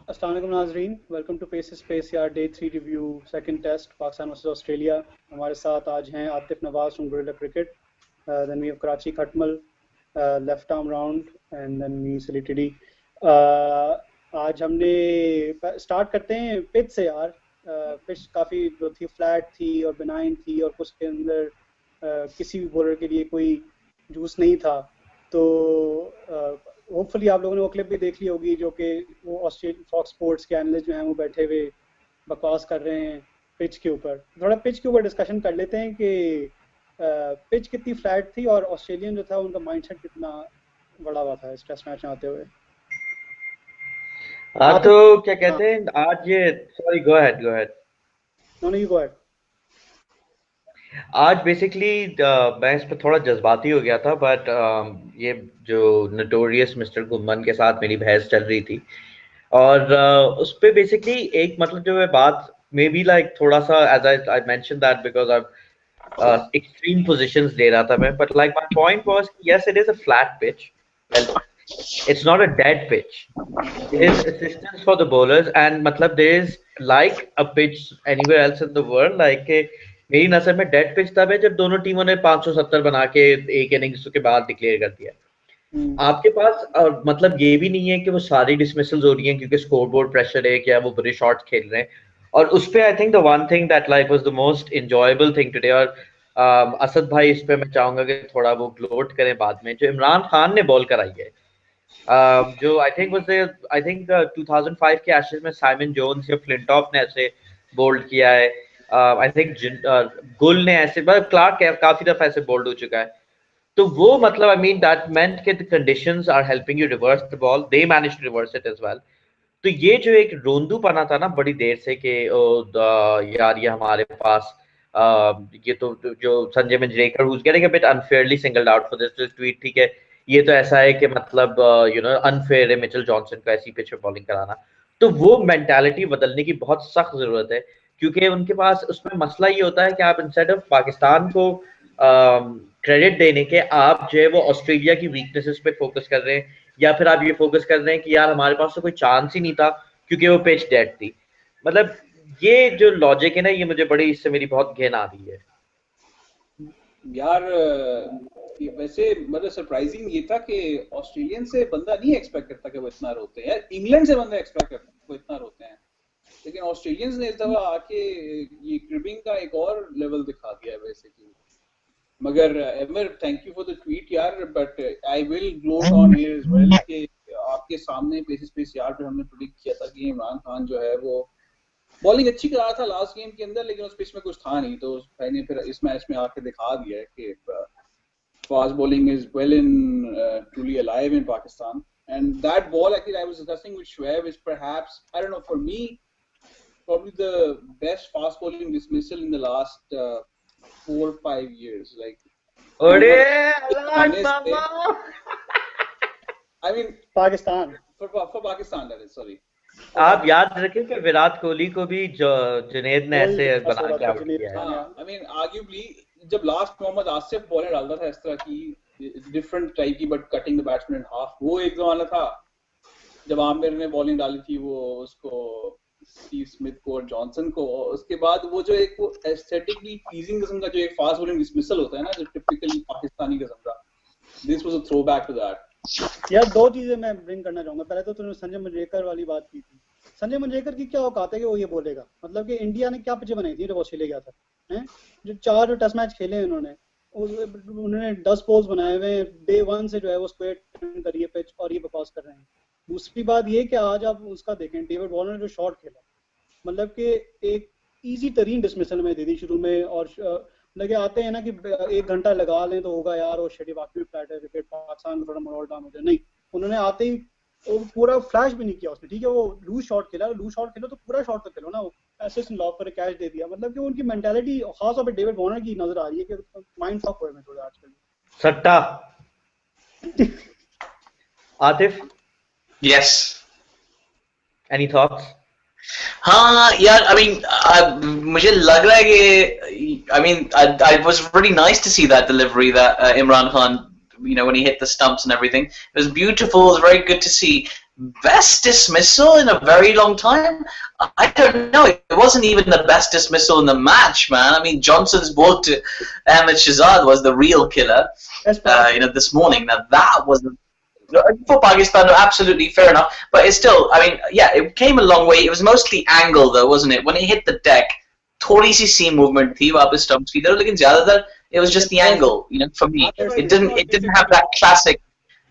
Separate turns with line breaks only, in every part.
अस्सलाम वालेकुम नाजरीन, वेलकम टू पेस स्पेस यार day 3 review second test Pakistan versus Australia. हमारे साथ आज हैं Atif Nawaz from gorilla cricket, then we have Karachi खटमल, left arm round and then me सिलेटेडी। आज हमने स्टार्ट करते हैं पिच से यार। पिच काफ़ी जो थी फ्लैट थी और बिनाइन थी और कुछ के अंदर किसी भी बॉलर के लिए कोई जूस नहीं था। तो होपफुली आप लोगों ने वो क्लिप भी देख ली होगी जो कि वो ऑस्ट्रेलिया फॉक्स स्पोर्ट्स के एनालिस्ट जो हैं वो बैठे हुए बकवास कर रहे हैं पिच के ऊपर। थोड़ा पिच के ऊपर डिस्कशन कर लेते हैं कि पिच कितनी फ्लैट थी और ऑस्ट्रेलियन जो था उनका माइंडसेट कितना बड़ा हुआ था इस टेस्ट मैच में आते हुए।
हाँ
आतिफ,
तो क्या
हाँ,
कहते हैं आज ये sorry go ahead
no you go ahead.
आज बेसिकली मैं इस पर थोड़ा जज्बाती हो गया था बट ये जो नटोरियस मिस्टर गुम्मन के साथ मेरी बहस चल रही थी और उस पे बेसिकली एक मतलब जो है बात मे बी लाइक थोड़ा सा as I mention that because I extreme positions ले रहा था मैं but like my point was yes it is a flat pitch well it's not a dead pitch. There is assistance for the bowlers and मतलब there is like a pitch anywhere else in the world like मेरी नजर में dead pitch तब है जब दोनों टीमों ने 570 बना के एक इनिंग्स के बाद डिक्लेयर कर दिया। आपके पास मतलब ये भी नहीं है कि वो सारी डिसमिसल्स हो रही हैं क्योंकि स्कोरबोर्ड प्रेशर है क्या वो बुरे शॉट्स खेल रहे हैं। और उस पे I think the one thing that like was the most enjoyable thing today और असद भाई इस पे मैं चाहूंगा कि थोड़ा वो ग्लोट करें बाद में जो इमरान खान ने बॉल कराई है। जो आई थिंक 2005 के एशेज में साइमन जोन्स या फ्लिंटॉफ ने ऐसे बोल्ड किया है। आई थिंक गुल ने ऐसे मतलब क्लार्क काफी दफा ऐसे बोल्ड हो चुका है। तो वो मतलब आई मीन दैट मेंट के the conditions are helping you reverse the ball they manage to reverse it as well. तो ये जो एक रोंदू पना था ना बड़ी देर से कि यार ये हमारे पास ये तो जो Sanjay Manjrekar who's getting a bit unfairly singled out for this tweet ठीक है। ये तो ऐसा है कि मतलब यू नो अनफेयर है मिचेल जॉनसन को ऐसी पिच पे बॉलिंग कराना। तो वो मेंटालिटी बदलने की बहुत सख्त जरूरत है क्योंकि उनके पास उसमें मसला ये होता है कि आप इंस्टेड ऑफ पाकिस्तान को क्रेडिट देने के आप जो है वो ऑस्ट्रेलिया की वीकनेसेस पे फोकस कर रहे हैं या फिर आप ये फोकस कर रहे हैं कि यार हमारे पास तो कोई चांस ही नहीं था क्योंकि वो पिच डेड थी। मतलब ये जो लॉजिक है ना ये मुझे बड़ी इससे मेरी बहुत घिन आ रही है
यार। वैसे मतलब सरप्राइजिंग ये था कि ऑस्ट्रेलियन से बंदा नहीं एक्सपेक्ट करता कि वो इतना रोते हैं यार। इंग्लैंड से बंदा एक्सपेक्ट करता है वो इतना रोते हैं, लेकिन ऑस्ट्रेलियंस ने इस दफा आके ये क्रिबिंग का एक और लेवल दिखा दिया है बेसिकली। मगर एमर thank you for the tweet यार, but I will gloat on here as well कि आपके सामने बेसिस यार पे हमने प्रेडिक्ट किया था कि इमरान खान जो है वो बॉलिंग अच्छी करा रहा था लास्ट गेम के अंदर, लेकिन उस पिच में कुछ था नहीं। तो भाई ने फिर इस मैच में आके दिखा दिया है कि fast bowling is well in truly alive in Pakistan. And that ball actually I was discussing with Shoaib is perhaps, I don't know, for me probably the best fast bowling dismissal in the last 4-5 years. Like
अरे
I mean
Pakistan
for Pakistan that is, sorry.
आप याद रखें कि विराट कोहली को भी जुनेद ने ऐसे बना के आउट किया है।
I mean arguably जब लास्ट मोहम्मद आसिफ बॉलें डालता था इस तरह की डिफरेंट टाइप की but cutting the batsman in half, वो एक जमाना था जब आमिर ने बॉलिंग डाली थी वो उसको स्टीव स्मिथ को और जॉनसन को। उसके बाद वो जो एक वो एस्थेटिकली प्लीजिंग किस्म का जो एक फास्ट बॉलिंग डिसमिसल होता है ना जो टिपिकली पाकिस्तानी किस्म का, this was a throwback to that.
यार दो चीजें मैं ब्रिंग करना चाहूंगा। पहले तो तुमने संजय मंजरेकर वाली बात की थी। संजय मंजरेकर की क्या औकात है कि वो ये बोलेगा? मतलब कि इंडिया ने क्या पिच बनाई थी जब ऑस्ट्रेलिया गया था, हैं? जो 4 टेस्ट मैच खेले हैं उन्होंने 10 बॉल्स बनाए हुए हैं। डे 1 से जो है वो स्क्वायर टर्न करिए पिच और ये बकवास कर रहे हैं। दूसरी बात ये कि आज आप उसका देखें डेविड वार्नर ने जो शॉट खेला, मतलब कि एक इजी तरीन डिसमिसल में दे दी शुरू में। और लगे आते हैं ना कि 1 घंटा लगा लें तो होगा यार वो शेडी वाकई में फ्लैट है विकेट पाकिस्तान में थोड़ा मोरल डाउन हो जाए। नहीं, उन्होंने आते ही वो पूरा फ्लैश भी नहीं किया उसने। ठीक है वो लूज शॉट खेला तो पूरा शॉट तो खेलो ना, वो ऐसे लॉक पर कैच दे दिया। मतलब कि उनकी मेंटालिटी खास तौर पे डेविड वार्नर की नजर आ रही है कि माइंड फक हुए में थोड़ा आजकल।
सट्टा आतिफ
Yes.
Any thoughts?
हाँ यार, I mean, मुझे लग रहा है कि I mean, I was really nice to see that delivery that Imran Khan, you know, when he hit the stumps and everything. It was beautiful. It was very good to see. best dismissal in a very long time. I don't know. It wasn't even the best dismissal in the match, man. I mean, Johnson's ball to Ahmed Shahzad was the real killer. This morning. Now that was for Pakistan, absolutely fair enough. But it's still, I mean, yeah, it came a long way. It was mostly angle, though, wasn't it? When it hit the deck, थोड़ी सी seam movement थी वापस stumps की तरफ, लेकिन ज़्यादातर it was just the angle, for me. It didn't have that classic.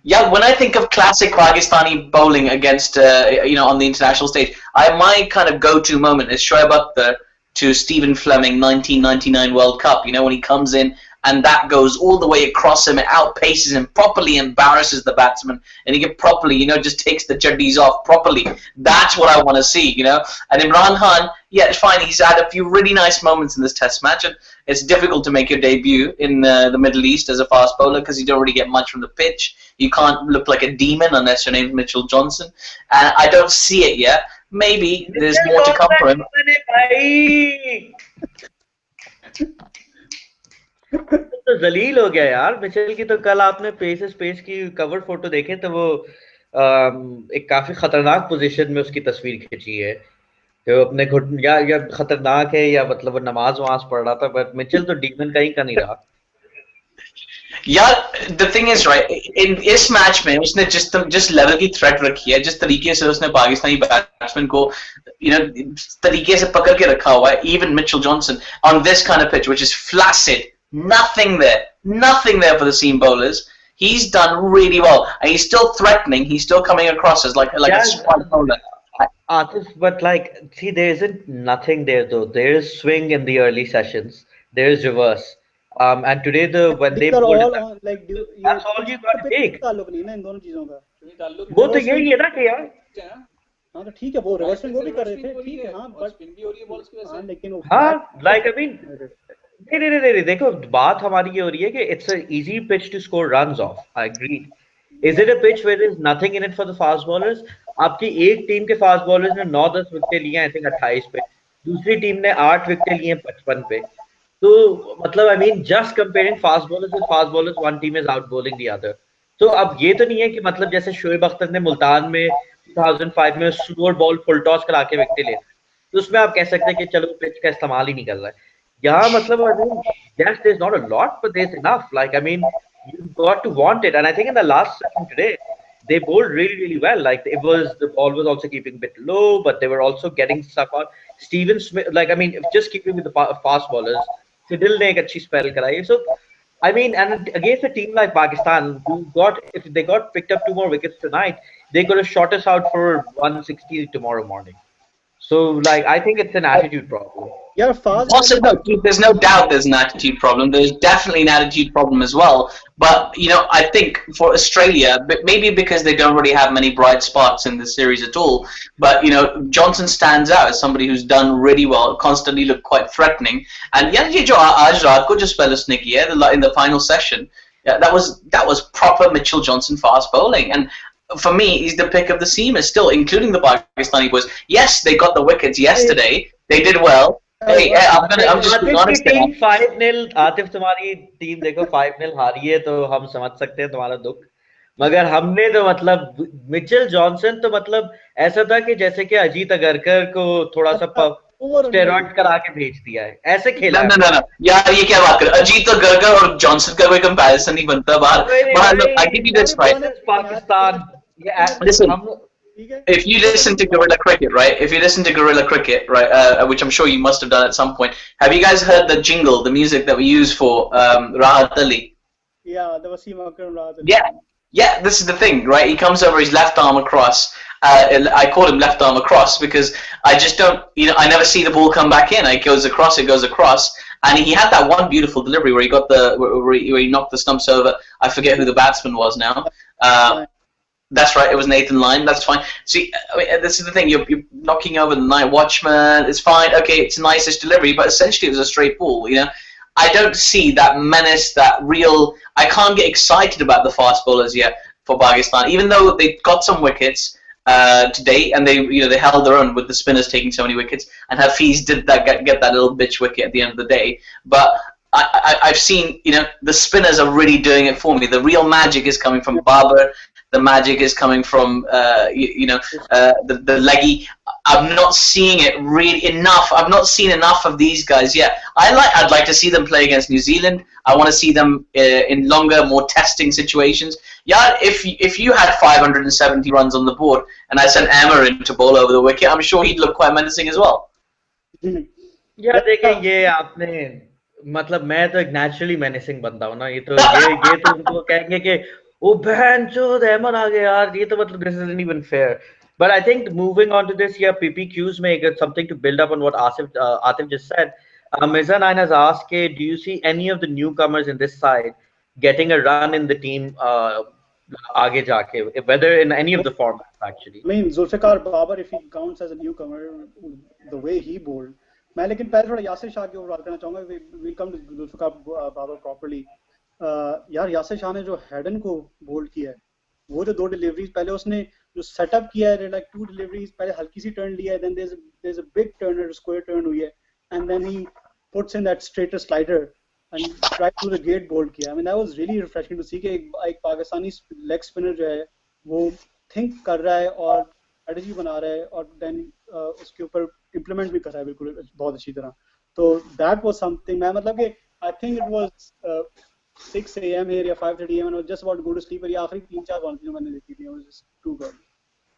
Yeah, when I think of classic Pakistani bowling against, on the international stage, my kind of go-to moment is Shoaib Akhtar to Stephen Fleming 1999 World Cup. When he comes in and that goes all the way across him, it outpaces him, properly embarrasses the batsman, and he can properly, just takes the chaddies off properly. That's what I want to see, And Imran Khan, yeah, it's fine. He's had a few really nice moments in this Test match, and it's difficult to make your debut in the Middle East as a fast bowler because you don't really get much from the pitch. You can't look like a demon unless your name's Mitchell Johnson, and I don't see it yet. Maybe there's more to come for him.
तो जलील हो गया यार Mitchell की। तो कल आपने pace की cover photo देखे तो वो एक काफी खतरनाक पोजीशन में उसकी तस्वीर खींची है, तो अपने घुटने या खतरनाक है या मतलब वो नमाज वमाज पढ़ रहा था, बट मिचेल तो डीमन कहीं का नहीं रहा।
यार the thing is right, इस मैच में उसने जिस लेवल की थ्रेट रखी है, जिस तरीके से उसने पाकिस्तानी बैट्समैन को तरीके से पकड़ के रखा हुआ है, even Mitchell Johnson on this kind of pitch which is flaccid, nothing there for the seam bowlers. He's done really well, and he's still threatening. He's still coming across as like a spot bowler.
But see, there isn't nothing there though. There is swing in the early sessions. There is reverse. And today when they bowled, that's all you got to take.
ताल्लुक नहीं ना इन दोनों चीजों का।
वो तो यही है ना कि यार,
हाँ तो ठीक है, वो रिवर्स स्विंग वो भी कर रहे थे, ठीक है, हाँ बट स्पिन भी हो रही है बॉल्स की वजह से, हाँ लेकिन
I mean, नहीं, देखो बात हमारी ये हो रही है कि it's an easy pitch to score runs off. I agree. Is it a pitch where there's nothing in it for the fast bowlers? आपकी एक टीम के फास्ट बॉलर्स ने 9-10 विकेट लिए, आई थिंक 28 पे, दूसरी टीम ने 8 विकेट लिए 55 पे। तो मतलब I mean just comparing fast bowlers with fast bowlers, one team is out bowling the other. तो अब ये तो नहीं है कि मतलब जैसे शोएब अख्तर ने मुल्तान में 2005 में स्लोअर बॉल फुल टॉस करा के विकेट लिए, तो उसमें आप कह सकते हैं कि चलो पिच का इस्तेमाल ही नहीं कर रहा है। यहाँ मतलब I mean yes, there's not a lot, but there's enough. Like, I mean, you've got to want it. And I think in the last session today, they bowled really well. Like, the ball was also keeping a bit low, but they were also getting stuff out. Steven Smith, like, I mean, just keeping with the fast bowlers, Sidil ne ek achhi spell karayi. So, I mean, and against a team like Pakistan, if they got picked up 2 more wickets tonight, they could have shot us out for 160 tomorrow morning. So, like, I think it's an attitude problem.
Yeah, fast.
Also, no, there's no doubt there's an attitude problem. There's definitely an attitude problem as well. But, I think for Australia, maybe because they don't really have many bright spots in the series at all, but, Johnson stands out as somebody who's done really well, constantly looked quite threatening. And yeah, ye jo aaj raat ko jo spell usne kiya in the final session, that was proper Mitchell Johnson fast bowling. And for me, he's the pick of the seamers still, including the Pakistani boys. Yes, they got the wickets yesterday. They did well. Hey, I'm just being honest.
5-0 Atif, तुम्हारी team देखो 5-0 हारी है तो हम समझ सकते हैं तुम्हारा दुख, मगर हमने तो मतलब मिचेल जॉनसन तो मतलब ऐसा था कि जैसे कि अजीत अगरकर को थोड़ा सा स्टेरॉइड करा के भेज दिया है, ऐसे खेला।
ना यार, ये क्या बात कर, अजीत अगरकर और जॉनसन का कोई कंपैरिजन नहीं बनता बाहर।
Pakistan,
if you listen to Guerrilla Cricket, right? Which I'm sure you must have done at some point. Have you guys heard the jingle, the music that we use for Rahat Ali?
Yeah, the Wasim Akram Rahat Ali.
Yeah. This is the thing, right? He comes over his left arm across. I call him left arm across because I just don't, I never see the ball come back in. It goes across, and he had that one beautiful delivery where he got where he knocked the stumps over. I forget who the batsman was now. That's right, it was Nathan Lyon. That's fine. See, I mean, this is the thing. You're knocking over the night watchman. It's fine. Okay, it's a nice-ish delivery, but essentially it was a straight ball. I don't see that menace, that real. I can't get excited about the fast bowlers yet for Pakistan, even though they got some wickets today, and they held their own with the spinners taking so many wickets, and Hafiz did get that little bitch wicket at the end of the day, but. I've seen, the spinners are really doing it for me. The real magic is coming from Babar the magic is coming from the leggy. I'm not seeing it really enough. I've not seen enough of these guys yet. I'd like to see them play against New Zealand. I want to see them in longer, more testing situations. Yeah, if you had 570 runs on the board and I sent Emma in to bowl over the wicket, I'm sure he'd look quite menacing as well.
यार देखिए ये आपने मतलब मैं तो एक naturally menacing बंदा हूँ ना ये तो उनको कहेंगे कि ओ बहन चोद अहमद आ गया यार ये तो मतलब this isn't even fair. But I think moving on to this, yeah, PPQs make it something to build up on what Atif just said. Mirza Nain has asked, do you see any of the newcomers in this side getting a run in the team आगे जाके, whether in any of the formats actually?
I mean, Zulfikar Babar, if he counts as a newcomer, the way he bowled. मैं लेकिन पहले थोड़ा यासिर शाह के ऊपर बात करना चाहूँगा. We'll come to Zulfikar Babar properly. यार यासिर शाह ने जो हेडन को बोल्ड किया है, वो जो 2 डिलीवरीज पहले उसने जो सेटअप किया है, like 2 डिलीवरीज पहले हल्की सी टर्न लिया है, then there's a big turn, square turn हुई है, and then he puts in that straighter slider and tried to the gate bolt किया. I mean that was really refreshing to see कि एक Pakistani leg spinner जो है वो think कर रहा है और स्ट्रेटजी बना रहा है और देन उसके ऊपर इम्प्लीमेंट भी कर रहा है बिल्कुल बहुत अच्छी तरह. तो दैट वाज समथिंग. मैं मतलब कि I think it was 6 AM here या 5:30 AM and I was just about to go to sleep. और ये आखिरी 3-4 बॉल जो मैंने देखी थी, it was just too good.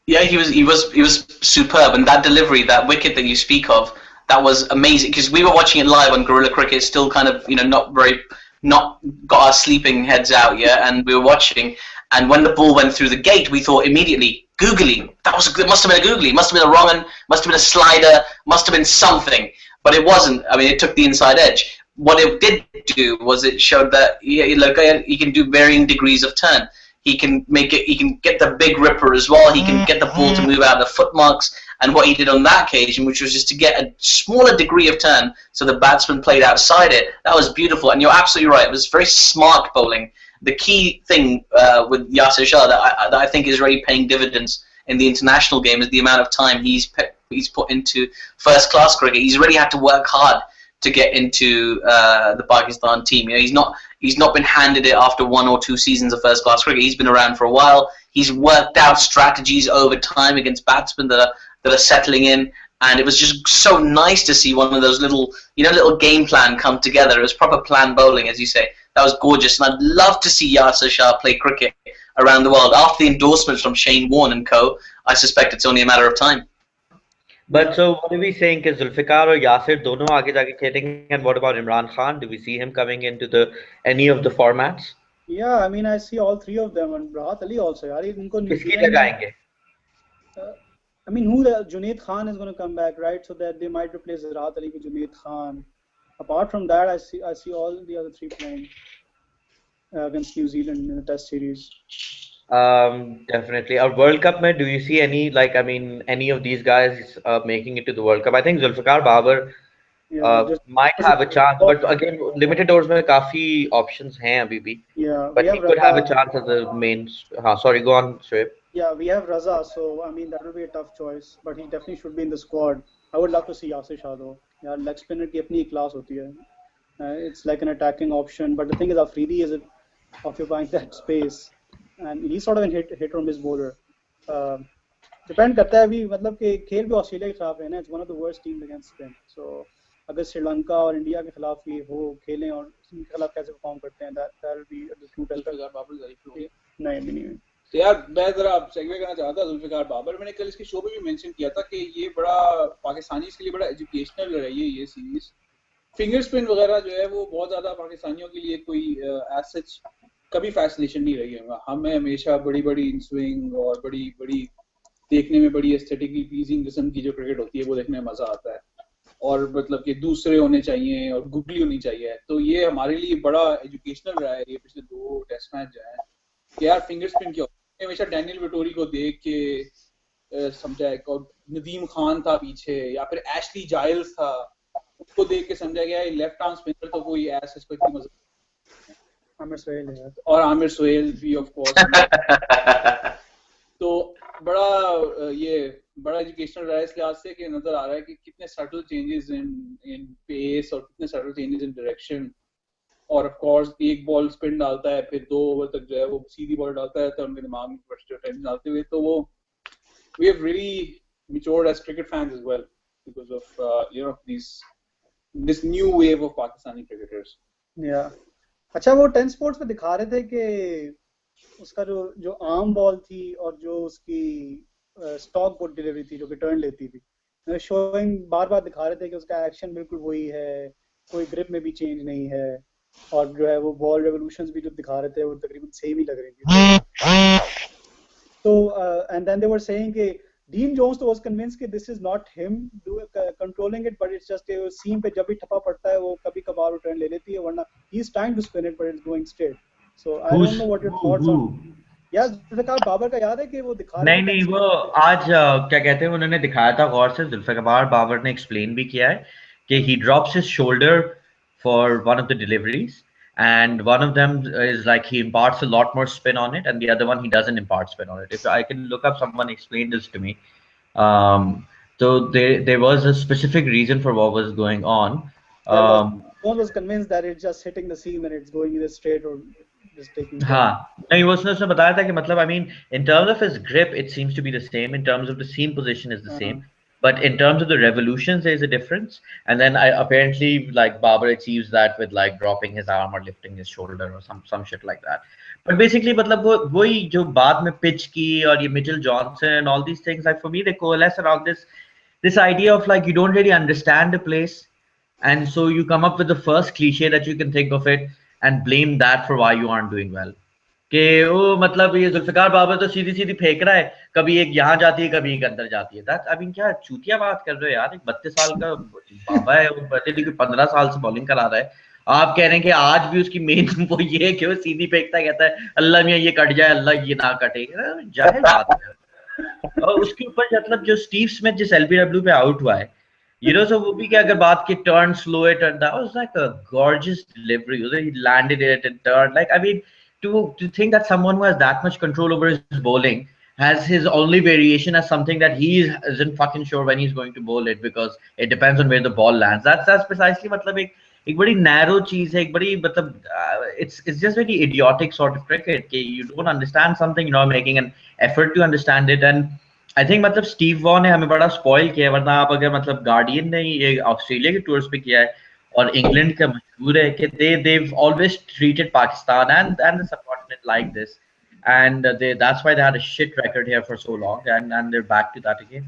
Yeah, he was superb, and that delivery, that wicket that you speak of, that was amazing because we were watching it live on Gorilla Cricket, still kind of not got our sleeping heads out yet, and we were watching. And when the ball went through the gate, we thought immediately googly. It must have been a googly, must have been a wrong un, must have been a slider, must have been something, but it wasn't. I mean, it took the inside edge. What it did do was it showed that he can do varying degrees of turn. He can make it. He can get the big ripper as well. He can get the ball to move out of the foot marks. And what he did on that occasion, which was just to get a smaller degree of turn, so the batsman played outside it. That was beautiful. And you're absolutely right. It was very smart bowling. The key thing with Yasir Shah that I think is really paying dividends in the international game is the amount of time he's put into first class cricket. He's really had to work hard to get into the Pakistan team. He's not been handed it after 1 or 2 seasons of first class cricket. He's been around for a while. He's worked out strategies over time against batsmen that are settling in, and it was just so nice to see one of those little game plan come together. It was proper planned bowling, as you say. That was gorgeous, and I'd love to see Yasir Shah play cricket around the world. After the endorsements from Shane Warne and co, I suspect it's only a matter of time.
But so what are we saying? Is Zulfikar or Yasir dono aage jaake khelenge? And what about Imran Khan? Do we see him coming into any of the formats?
Yeah, I mean I see all 3 of them and Rahat Ali also. यार उनको
किसकी लगाएंगे?
I mean Junaid Khan is going to come back, right? So that they might replace Rahat Ali with Junaid Khan. Apart from that, I see all the other 3 playing against New Zealand in the Test series.
Definitely. Our World Cup, do you see any of these guys making it to the World Cup? I think Zulfikar Babar might have a chance, but again, limited overs में काफी options हैं अभी भी.
Yeah,
but he could have a chance as the main. Sorry, go on, Shoaib.
Yeah, we have Raza, so I mean that will be a tough choice, but he definitely should be in the squad. I would love to see Yasir Shah though. Yeah, leg spinner की अपनी class होती है. It's like an attacking option, but the thing is, Afridi is occupying that space. And he's sort of a hit or miss bowler. Depend करता है अभी मतलब कि खेल भी ऑस्ट्रेलिया के खिलाफ है ना. It's one of the worst teams against spin. So अगर श्रीलंका और इंडिया के खिलाफ ये हो खेलें और उनके खिलाफ कैसे परफॉर्म करते हैं, that will be a true tell. नहीं.
तो यार मैं जरा सेगवे करना चाहता था जुल्फिकार बाबर. मैंने कल इसके शो पे भी मेंशन किया था कि ये बड़ा पाकिस्तानीज़ के लिए बड़ा एजुकेशनल रही है ये सीरीज. फिंगर स्पिन वगैरह जो है वो बहुत ज्यादा पाकिस्तानियों के लिए कोई एज कभी फैसिनेशन नहीं रही है. हमें हमेशा बड़ी इन स्विंग और बड़ी देखने में बड़ी एस्थेटिकली प्लीजिंग किस्म की जो क्रिकेट होती है वो देखने में मजा आता है, और मतलब कि दूसरे होने चाहिए और गुगली होनी चाहिए. तो ये हमारे लिए बड़ा एजुकेशनल रहा है ये पिछले 2 टेस्ट मैच जो है कि यार फिंगर स्पिन क्या होता है. हमेशा डैनियल विटोरी को देख के समझा, और नदीम खान था पीछे, या फिर एशली जाइल्स था, उसको देख के समझा गया लेफ्ट आर्म स्पिनर तो कोई ऐसा इसको इतनी मजा.
आमिर सुहेल है
और आमिर सुहेल भी ऑफ कोर्स. तो बड़ा एजुकेशनल रहा है इस लिहाज से कि नजर आ रहा है कि कितने सटल चेंजेस इन पेस और कितने सटल चेंजेस इन डायरेक्शन और ऑफ कोर्स एक बॉल स्पिन डालता है, फिर 2 ओवर तक जो है वो सीधी बॉल डालता रहता है, उनके दिमाग में टेंशन डालते हुए. तो वो we have really matured as cricket fans as well because of this new wave of Pakistani cricketers.
Yeah. अच्छा, वो 10 स्पोर्ट्स पे दिखा रहे थे कि उसका जो आर्म बॉल थी और जो उसकी स्टॉक बोर्ड डिलीवरी थी जो कि टर्न लेती थी, शोइंग बार दिखा रहे थे कि उसका एक्शन बिल्कुल वही है, कोई ग्रिप में भी चेंज नहीं है, और जो है वो बॉल रेवोल्यूशंस भी जो दिखा रहे थे वो तकरीबन सेम ही लग रही थी. तो and then they were saying कि Dean Jones was convinced कि this is not him controlling it, but it's just कि सीम पे जब भी ठप्पा पड़ता है वो कभी कभार रिटर्न ले लेती है, वरना he's trying to spin it but it's going straight. So I don't know what your thoughts are. यार जुल्फिकार बाबर का याद है कि वो दिखा रहे थे?
नहीं, वो आज क्या कहते हैं उन्होंने दिखाया था गौर से. जुल्फिकार बाबर ने एक्सप्लेन भी किया है कि he drops his shoulder for one of the deliveries and one of them is like he imparts a lot more spin on it and the other one he doesn't impart spin on it. If I can look up, someone explained this to me. So there was a specific reason for what was going on.
One was convinced that it's just hitting the seam and it's going either straight or just taking.
हाँ, नहीं, वो उसने बताया था कि मतलब I mean in terms of his grip it seems to be the same, in terms of the seam position is the same, but in terms of the revolutions there is a difference, and then apparently like Babar achieves that with like dropping his arm or lifting his shoulder or some shit like that. But basically मतलब वही जो बाद में pitch की और ये Mitchell Johnson and all these things, like for me they coalesce around this idea of like you don't really understand the place, and so you come up with the first cliche that you can think of it and blame that for why you aren't doing well. कि वो मतलब ये जुल्फिकार बाबर तो सीधी फेंक रहा है, कभी एक यहाँ जाती है कभी एक अंदर जाती है. दैट आई मीन क्या चूतिया बात कर रहे हो यार. एक 32 साल का बाबा है, वो बल्कि 15 साल से बॉलिंग करा रहा है. आप कह रहे हैं कि आज भी उसकी मेन वो ये है कि वो सीधी फेंकता है, कहता है अल्लाह मियां ये कट जाए, अल्लाह ये ना कटे. जाहिर बात है. और उसके ऊपर मतलब जो स्टीव स्मिथ जिस एलबीडब्ल्यू पे आउट हुआ है, so वो भी क्या अगर बात की turn slow it, and that was like a gorgeous delivery. He landed it and turned. Like I mean, to think that someone who has that much control over his bowling has his only variation as something that he isn't fucking sure when he's going to bowl it because it depends on where the ball lands. That's precisely मतलब एक बड़ी narrow चीज है, एक बड़ी मतलब it's just very idiotic sort of cricket कि you don't understand something, you're not making an effort to understand it. And I think मतलब स्टीव वॉ ने हमें बड़ा स्पॉइल किया है, वरना आप अगर मतलब गार्डियन ने ये ऑस्ट्रेलिया के टूर्स पे किया है और इंग्लैंड का मशहूर है कि they've always treated Pakistan and the subcontinent like this, and that's why they had a shit record here for so long, and they're back to that again.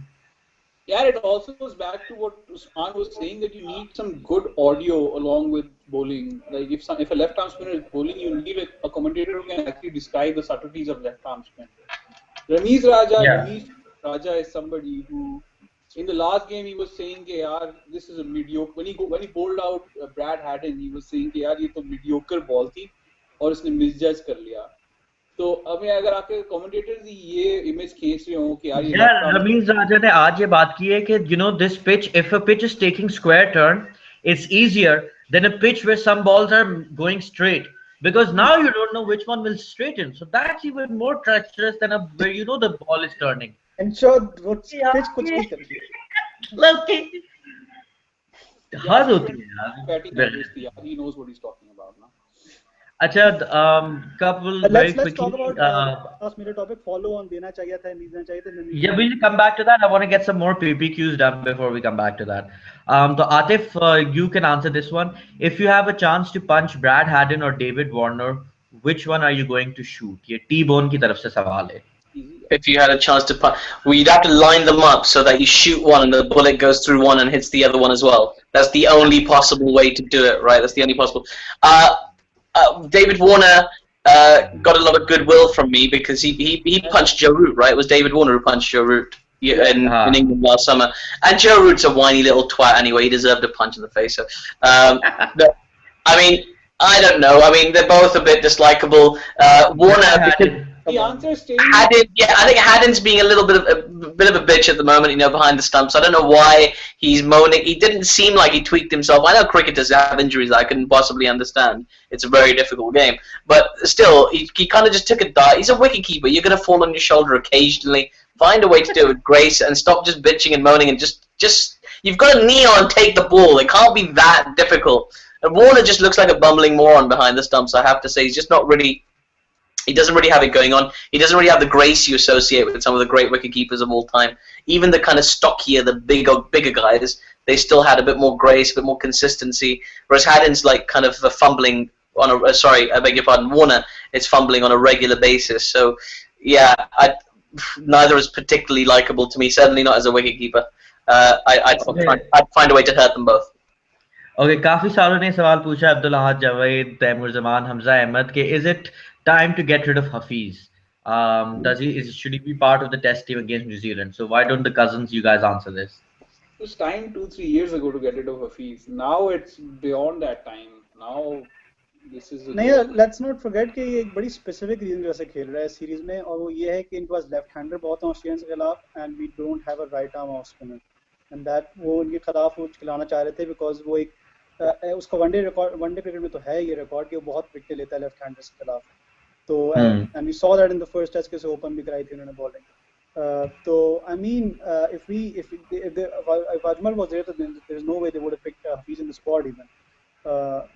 Yeah, it also goes back to what Usman was saying, that you need some good audio along with bowling. Like if a left arm spinner is bowling, you need a commentator who can actually describe the subtleties of left arm spin. Ramiz Raja is somebody who, in the last game, he was saying कि यार this is a mediocre. When he bowled out Brad Haddon, he was saying कि यार ये तो mediocre ball थी और इसने misjudge कर लिया. तो अब अगर आपके commentators ये image खींच रहे हो कि यार
रमीज राजा ने आज ये बात की है कि this pitch, if a pitch is taking square turn, it's easier than a pitch where some balls are going straight. Because now you don't know which one will straighten, so that's even more treacherous than where the ball is turning.
Ensure what pitch कुछ नहीं करती.
Okay. हद होती है यार.
He knows what he's talking about now.
अच्छा, couple very quickly.
Let's talk about last minute topic. Follow on देना चाहिए था, नहीं देना चाहिए था.
Yeah, we'll come back to that. I want to get some more PPQs done before we come back to that. So Atif, you can answer this one. If you have a chance to punch Brad Haddon or David Warner, which one are you going to shoot? ये T-Bone की तरफ से सवाल है.
If you had a chance to punch, well, you'd have to line them up so that you shoot one and the bullet goes through one and hits the other one as well. That's the only possible way to do it, right? That's the only possible. David Warner got a lot of goodwill from me because he punched Joe Root, right? It was David Warner who punched Joe Root in England last summer. And Joe Root's a whiny little twat anyway. He deserved a punch in the face. So, but, I mean, I don't know. I mean, they're both a bit dislikable. Warner, because
the answer is
Haddon, yeah, I think Haddon's being a little bit of a bitch at the moment, behind the stumps. I don't know why he's moaning. He didn't seem like he tweaked himself. I know cricketers have injuries that I couldn't possibly understand. It's a very difficult game. But still, he kind of just took a dive. He's a wicketkeeper. You're going to fall on your shoulder occasionally. Find a way to do it with grace and stop just bitching and moaning and just you've got to kneel and take the ball. It can't be that difficult. Warner just looks like a bumbling moron behind the stumps, I have to say. He's just not really... He doesn't really have it going on. He doesn't really have the grace you associate with some of the great wicketkeepers of all time. Even the kind of stockier, the bigger guys, they still had a bit more grace, a bit more consistency. Whereas Haddon's like kind of fumbling on a... sorry, I beg your pardon. Warner is fumbling on a regular basis. So, yeah, neither is particularly likable to me. Certainly not as a wicketkeeper. I'd find a way to hurt them both.
Okay, काफी सालों ने सवाल पूछा अब्दुल अहद जावेद तैमूर जमान हमजा अहमद के is it time to get rid of Hafiz? Should he be part of the test team against New Zealand? So why don't the cousins, you guys, answer this?
It was time 2-3 years ago to get rid of Hafiz. Now it's beyond that time. Now this is
नहीं, let's not forget कि ये एक बड़ी specific reason की वजह से खेल रहा है सीरीज में, और वो ये है कि इनके पास लेफ्ट हैंडर बहुत हैं ऑस्ट्रेलियंस के खिलाफ, and we don't have a right arm off spinner, and that वो उनके खिलाफ वो खिलाना चाह रहे थे because वो एक उसका वनडे क्रिकेट में तो है ये रिकॉर्ड कि वो बहुत विकेट लेता है लेफ्ट हैंडर्स के खिलाफ. तो and we saw that in the first test के से ओपन भी कराई थी उन्होंने बॉलिंग. तो I mean if Ajmal was there, there is no way they would have picked Hafiz in the squad even.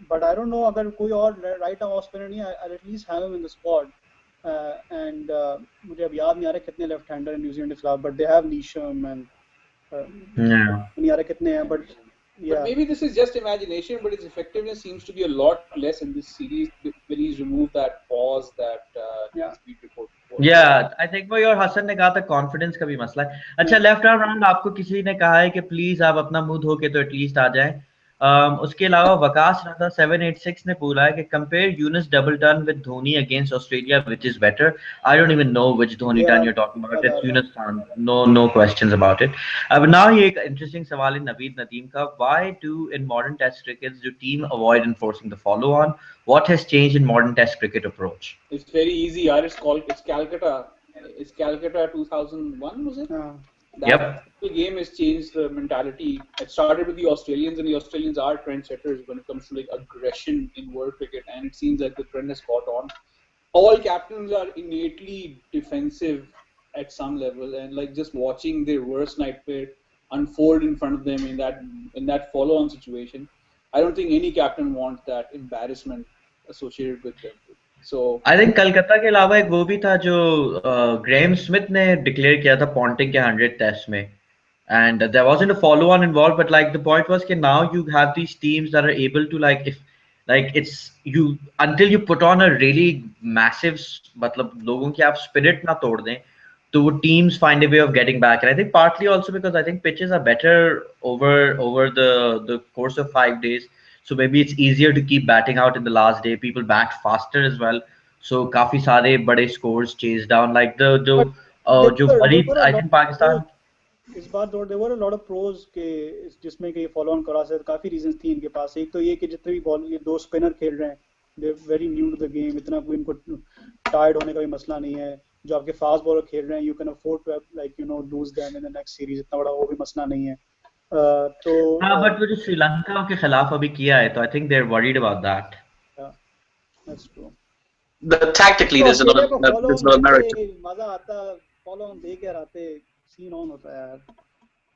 But I don't know, अगर कोई और right arm off spinner नहीं, I'll at least have him in the squad. And मुझे अब याद नहीं आ रहा कितने लेफ्ट हैंडर हैं न्यूजीलैंड के खिलाफ, but they have Neesham and नहीं आ रहा कितने हैं, but yeah.
But maybe this is just imagination, but its effectiveness seems to be a lot less in this series when he's removed that pause that speed report.
Yeah, I think वो और हसन ने कहा था confidence का भी मसला है. अच्छा, लेफ्ट आर्म राउंड आपको किसी ने कहा है कि प्लीज आप अपना मुंह धो के तो एटलीस्ट आ जाएं. उसके अलावा वकास राधा 786 ने पूछा है कि compare Yunus double ton with Dhoni against Australia, which is better? I don't even know which Dhoni ton you're talking about. It's Yunus Khan. No questions about it. But now ये एक interesting सवाल है नवीद नदीम का. Why do in modern Test cricket do team avoid enforcing the follow-on? What has changed in modern Test cricket approach?
It's very easy. It's Calcutta. It's Calcutta 2001, was it? That game has changed the mentality. It started with the Australians, and the Australians are trendsetters when it comes to like aggression in world cricket, and it seems like the trend has caught on. All captains are innately defensive at some level, and like just watching their worst nightmare unfold in front of them in that follow-on situation, I don't think any captain wants that embarrassment associated with them. So
I think Calcutta के अलावा एक वो भी था जो Graeme Smith ने declare किया था पॉन्टिंग के 100 टेस्ट में, and there wasn't a follow on involved, but like the point was that now you have these teams that are able to it's you until you put on a really massive, मतलब लोगों की आप spirit ना तोड़ दें तो वो teams find a way of getting back. And I think partly also because I think pitches are better over the course of 5 days. So maybe it's easier to keep batting out in the last day. People bat faster as well. So काफी सारे बड़े scores chase down. Like जो बड़ी I think Pakistan.
इस बार there were a lot of pros के जिसमें कि follow on करा सकते, काफी reasons थी इनके पास. एक तो ये कि जितने भी बॉल ये दो स्पिनर खेल रहे हैं, they're very new to the game. इतना कोई इनको tired होने का भी मसला नहीं है. जो आपके फास्ट बॉलर खेल रहे हैं, you can afford to lose them in the next series. इतना बड़ा वो भी मसला नहीं है. तो
but वो जो श्रीलंका के खिलाफ अभी किया है, तो I think they're worried about that.
Yeah, that's true.
But tactically, there's a lot of merit.
मजा आता follow on देख के आते scene on होता है यार.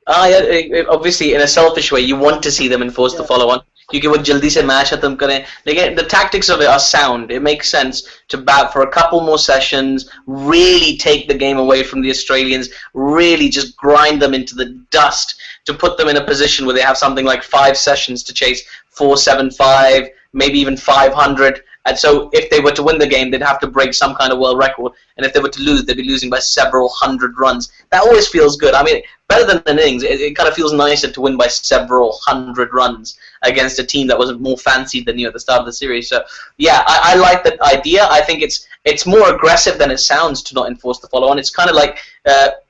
Yeah, obviously in a selfish way you want to see them enforce the follow on क्योंकि वो जल्दी से मैच खत्म करें. Like, the tactics of it are sound. It makes sense to bat for a couple more sessions, really take the game away from the Australians, really just grind them into the dust to put them in a position where they have something like 5 sessions to chase 475, maybe even 500. And so if they were to win the game, they'd have to break some kind of world record. And if they were to lose, they'd be losing by several hundred runs. That always feels good. I mean, better than an innings. It kind of feels nicer to win by several hundred runs against a team that was more fancied than you at the start of the series. So, yeah, I like that idea. I think it's more aggressive than it sounds to not enforce the follow-on. It's kind of like,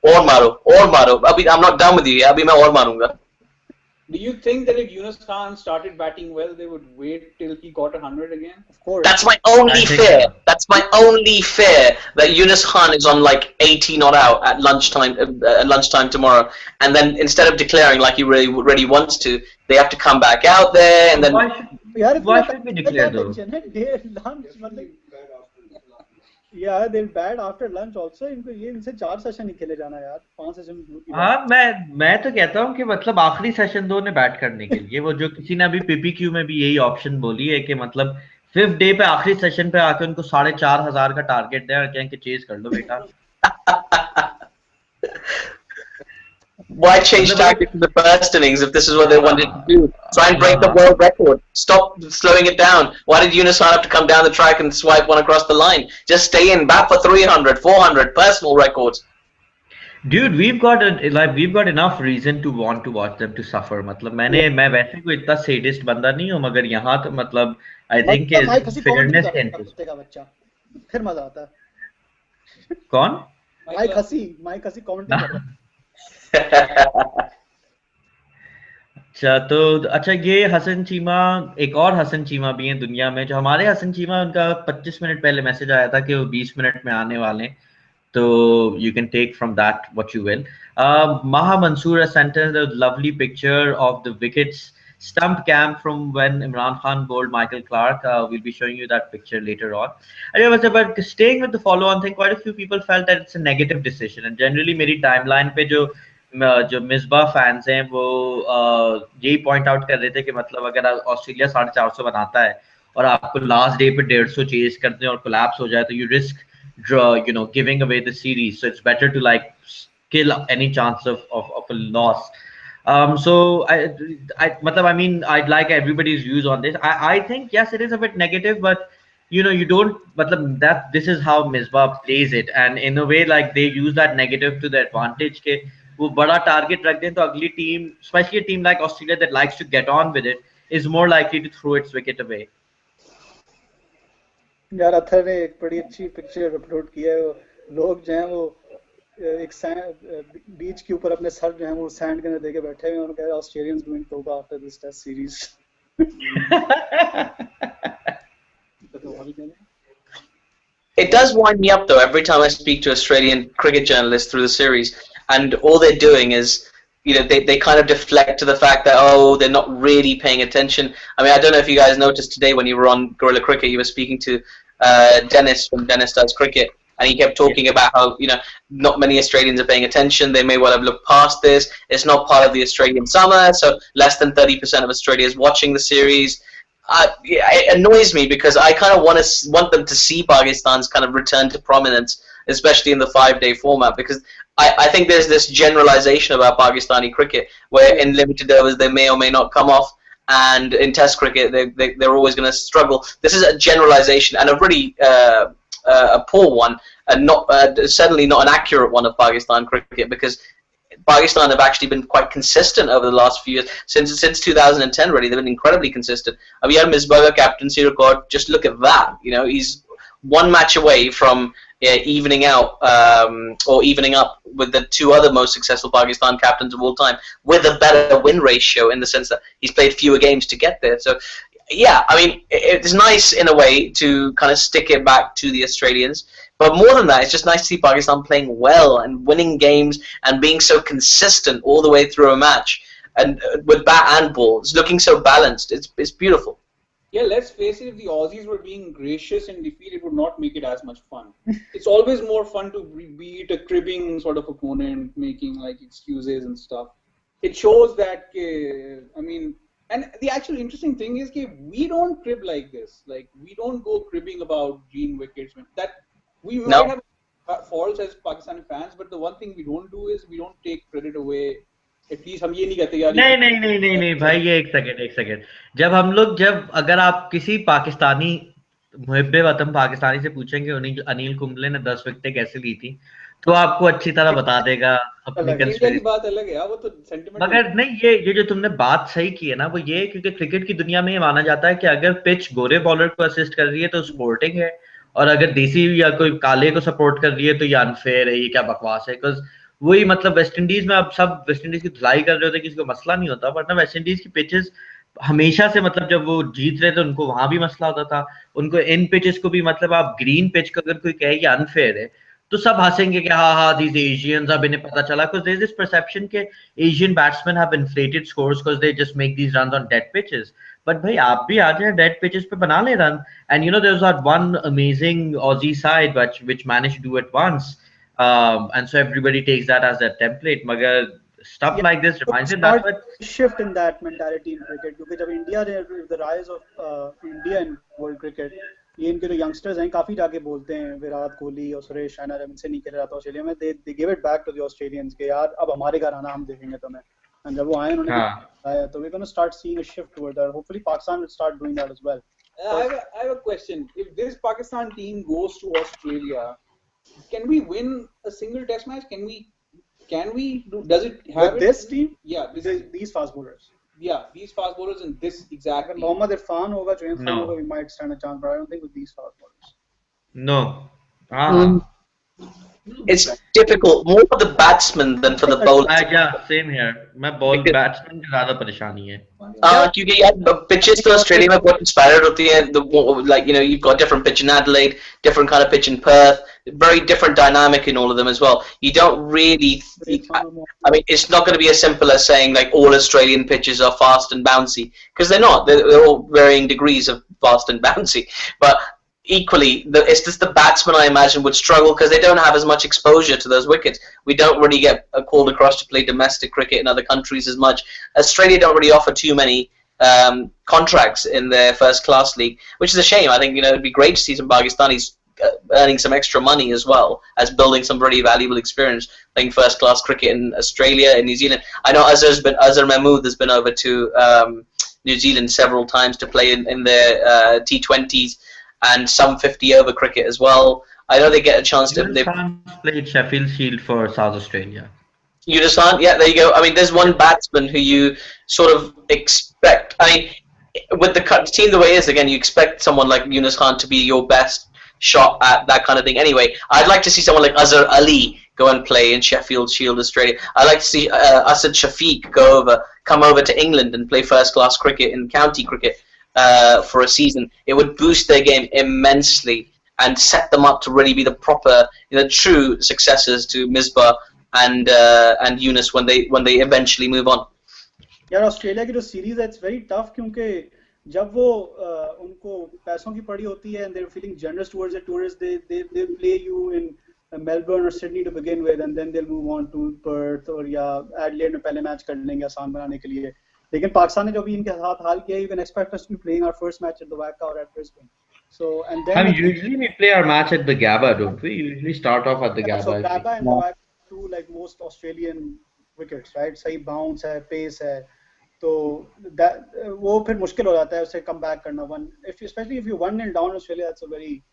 or maro. I'm not done with you. Abhi main aur marunga.
Do you think that if Yunus Khan started batting well, they would wait till he got 100 again?
Of course.
That's my only fear. That's my only fear, that Yunus Khan is on like 80 not out at lunchtime tomorrow, and then instead of declaring like he really wants to, they have to come back out there and then.
Why should we declare though?
Yeah, they'll bat after lunch also. इनसे 4 session ही खेले जाना यार, 5 session.
हाँ, मैं तो कहता हूँ कि मतलब आखिरी सेशन दो ने बैट करने के लिए। वो जो किसी ने अभी पीपीक्यू में भी यही ऑप्शन बोली है कि मतलब 5th डे पे आखिरी सेशन पे आके उनको 4,500 का टारगेट दें और कहें कि चेज कर लो बेटा।
Why change tactics in the first innings if this is what they wanted to do? Try and break the world record. Stop slowing it down. Why did Unisan have to come down the track and swipe one across the line? Just stay in, bat for 300, 400, personal records.
Dude, we've got enough reason to want to watch them to suffer. मतलब मैं वैसे कोई इतना sadist बंदा नहीं हूँ, मगर यहाँ तो मतलब I think is fairness के interest।
का बच्चा फिर मजा आता है।
कौन?
माइक हसी कमेंटिंग कर रहा है।
अच्छा ये हसन चीमा, एक और हसन चीमा भी हैं दुनिया में। जो हमारे हसन चीमा, उनका 25 मिनट पहले मैसेज आया था कि वो 20 मिनट में आने वाले हैं, तो you can take from that what you will. Maha Mansoor has sent us a lovely picture of the wickets stump cam from when Imran Khan bowled Michael Clark. We'll be showing you that picture later on. Anyway, but staying with the follow-on thing, quite a few people felt that it's a negative decision, and generally मेरी timeline पे जो Misbah fans हैं वो यही point out कर रहे थे कि मतलब अगर ऑस्ट्रेलिया 450 बनाता है और आपको लास्ट डे पे 150 चेज करते हैं और कोलैप्स हो जाए, तो you risk giving away the series. So it's better to like kill any chance of a loss. So I mean, I'd like everybody's views on this. I think yes, it is a bit negative, but you don't that this is how Misbah plays it, and in a way like they use that negative to their advantage के वो बड़ा target रख दें, तो अगली team, specially team like Australia that likes to get on with it, is more likely to throw its wicket away.
यार अथर ने एक बड़ी अच्छी पिक्चर अपलोड किया है। लोग जो हैं वो एक बीच के ऊपर अपने सर जो है वो सैंड के अंदर देके बैठे हुए हैं और कह रहे हैं ऑस्ट्रेलियंस गोइंग टोबा after this test series.
It does wind me up though every time I speak to Australian cricket journalists through the series, and all they're doing is, they kind of deflect to the fact that, oh, they're not really paying attention. I mean, I don't know if you guys noticed today when you were on Gorilla Cricket, you were speaking to Dennis from Dennis Does Cricket, and he kept talking about how, not many Australians are paying attention. They may well have looked past this. It's not part of the Australian summer, so less than 30% of Australia is watching the series. It annoys me because I kind of want them to see Pakistan's kind of return to prominence, especially in the 5-day format, because I think there's this generalization about Pakistani cricket where in limited overs they may or may not come off, and in Test cricket they're always going to struggle. This is a generalization and a really a poor one, and not certainly not an accurate one of Pakistan cricket, because Pakistan have actually been quite consistent over the last few years. Since 2010, really, they've been incredibly consistent. We have Misbah captaincy record. Just look at that. He's one match away from evening out or evening up with the two other most successful Pakistan captains of all time, with a better win ratio in the sense that he's played fewer games to get there. So, yeah, I mean, it's nice in a way to kind of stick it back to the Australians. But more than that, it's just nice to see Pakistan playing well and winning games and being so consistent all the way through a match, and with bat and ball, it's looking so balanced. It's beautiful.
Yeah, let's face it, if the Aussies were being gracious in defeat, it would not make it as much fun. It's always more fun to beat a cribbing sort of opponent, making like excuses and stuff. It shows that, I mean, and the actual interesting thing is that we don't crib like this. Like, we don't go cribbing about green wickets. That we might have faults as Pakistani fans, but the one thing we don't do is we don't take credit away. At least हम ये नहीं कहते यार।
नहीं भाई, ये एक second जब अगर आप किसी पाकिस्तानी मुहिब्बे वतन पाकिस्तानी से पूछेंगे अनिल कुंबले ने 10 विकेटें कैसे ली थी, तो आपको अच्छी तरह बता देगा अपनी कंस्पिरेसी।
बात अलग है, वो तो सेंटिमेंट।
मगर नहीं, ये जो तुमने बात सही की है ना, वो ये क्योंकि क्रिकेट की दुनिया में ये माना जाता है कि अगर पिच गोरे बॉलर को असिस्ट कर रही है तो स्पोर्टिंग है, और अगर देसी या कोई काले को सपोर्ट कर रही है तो ये अनफेयर है, ये क्या बकवास है। बिकॉज वही मतलब वेस्ट इंडीज में अब सब वेस्ट इंडीज की धुलाई कर रहे होते, किसी को मसला नहीं होता, वरना वेस्ट इंडीज की पिचेस हमेशा से मतलब जब वो जीत रहे थे उनको वहां भी मसला होता था। उनको इन पिचेस को भी मतलब आप ग्रीन पिच को अगर कोई कहे कि अनफेयर है, तो सब हंसेंगे कि हाँ हाँ these Asians, अब इन्हें पता चला, because there's this perception कि Asian batsmen have inflated scores because they just make these runs on dead pitches. But भाई आप भी आ जाए dead pitches पे बना ले run. And you know there's that one amazing Aussie side which managed to do it once, and so everybody takes that as their template. मगर stuff
Yeah,
like this
to
reminds me that's
start
what.
a shift in that mentality in cricket, क्योंकि जब India ने the rise of India in world cricket, ये इनके जो youngsters हैं काफी जाके बोलते हैं विराट कोहली और सुरेश रैना जब इनसे नहीं खेल रहा था ऑस्ट्रेलिया में, they give it back to the Australians कि यार अब हमारे घर आना, हम देखेंगे तुम्हें. And जब वो आए उन्होंने
हाँ.
आया, तो we're going to start seeing a shift toward that. Hopefully Pakistan will start doing that as well.
I have a question. If this Pakistan team goes to Australia, can we win a single test match? Can we do? Does it have
with this team?
Yeah,
these fast bowlers.
Yeah, these fast bowlers and this exactly.
अगर मोहम्मद इरफान होगा, Junaid Khan
No.
होगा, we might stand a chance, but I don't think with these fast bowlers.
No.
It's difficult more for the batsmen than for the bowlers.
Yeah, same here. मैं ball batsman की ज़्यादा परेशानी है.
क्योंकि यार pitches तो Australia में बहुत inspired होती है. Like you've got different pitch in Adelaide, different kind of pitch in Perth, very different dynamic in all of them as well. You don't really. I mean, it's not going to be as simple as saying like all Australian pitches are fast and bouncy, because they're not. They're all varying degrees of fast and bouncy, but. Equally, it's just the batsmen I imagine would struggle because they don't have as much exposure to those wickets. We don't really get called across to play domestic cricket in other countries as much. Australia don't really offer too many contracts in their first class league, which is a shame. I think it'd be great to see some Pakistanis earning some extra money as well as building some really valuable experience playing first class cricket in Australia and New Zealand. I know Azhar Mahmood has been over to New Zealand several times to play in their T20s. And some 50-over cricket as well. I know they get a chance to. They
played Sheffield Shield for South Australia.
Yunus Khan, yeah, there you go. I mean, there's one batsman who you sort of expect. I mean, with the team the way it is, again, you expect someone like Yunus Khan to be your best shot at that kind of thing. Anyway, I'd like to see someone like Azhar Ali go and play in Sheffield Shield, Australia. I'd like to see Asad Shafiq come over to England and play first-class cricket in county cricket. For a season, it would boost their game immensely and set them up to really be the proper, true successors to Misbah and Yunus when they eventually move on.
यार Australia की जो series है, it's very tough क्योंकि जब वो उनको पैसों की पड़ी होती है and they're feeling generous towards the tourists, they play you in Melbourne or Sydney to begin with, and then they'll move on to Perth or या Adelaide में पहले मैच कर लेंगे आसान बनाने के लिए. लेकिन पाकिस्तान ने जो भी इनके साथ हाल किया, you can expect us to be playing our first match at the WACA or at Brisbane. So and then
usually we play our match at the Gabba, don't we? Usually start off at the Gabba.
So Gabba and the WACA too, like most Australian wickets, right? सही bounce है, pace है, तो वो फिर मुश्किल हो जाता है उसे come back करना. Especially if you 1-0 down Australia, that's a very.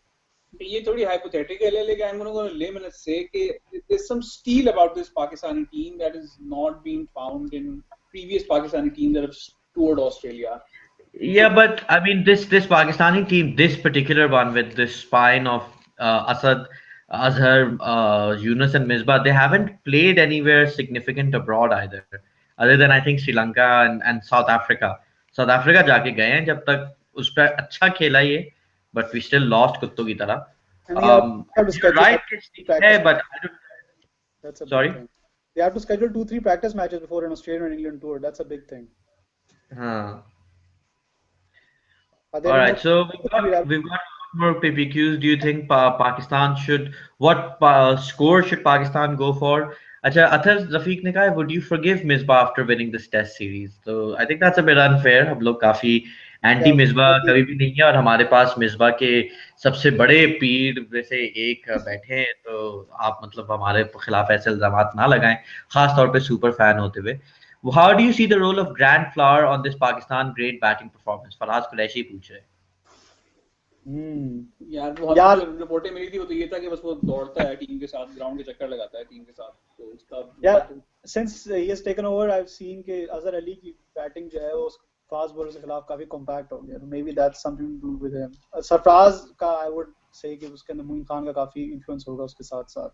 ये थोड़ी hypothetical है, लेकिन I'm going to go layman and say कि there's some steel about this Pakistani team that is not being found in previous Pakistani teams that have toured Australia.
Yeah, but I mean this Pakistani team, this particular one with this spine of Asad, Azhar, Yunus and Misbah, they haven't played anywhere significant abroad either, other than I think Sri Lanka and South Africa. South Africa जाके गए हैं, जब तक उस पर अच्छा खेला ये, but we still lost कुत्तों की तरह. Right, but I don't.
That's a
sorry.
Big thing. They have to schedule 2-3 practice matches before an Australian and England tour. That's a big thing.
All right, so we've got more PPQs. Do you think Pakistan what score should Pakistan go for? Acha, Athar Rafiq ne kaha, would you forgive Misbah after winning this test series? So I think that's a bit unfair. हम लोग काफी anti Misbah कभी भी नहीं है, और हमारे पास मिसबा के सबसे बड़े पीर वैसे एक बैठे हैं, तो आप मतलब हमारे खिलाफ ऐसे इल्जामात ना लगाएं, खास तौर पे सुपर फैन होते हुए. How do you see the role of Grant Flower on this Pakistan great batting performance? Faraz Qureshi पूछ रहे हैं.
यार रिपोर्टें मिली थी, वो तो ये था कि बस वो दौड़ता है टीम के साथ, ग्राउंड के चक्कर लगाता है टीम के साथ, तो उसका
since he has taken over, I've seen कि अजहर अली की बैटिंग जो है वो फास्ट बॉलर के खिलाफ काफी कॉम्पैक्ट हो गया. Maybe that's something to do with him. Sarfaraz का I would say कि उसके अंदर मोइन खान का काफी इन्फ्लुएंस होगा उसके साथ साथ.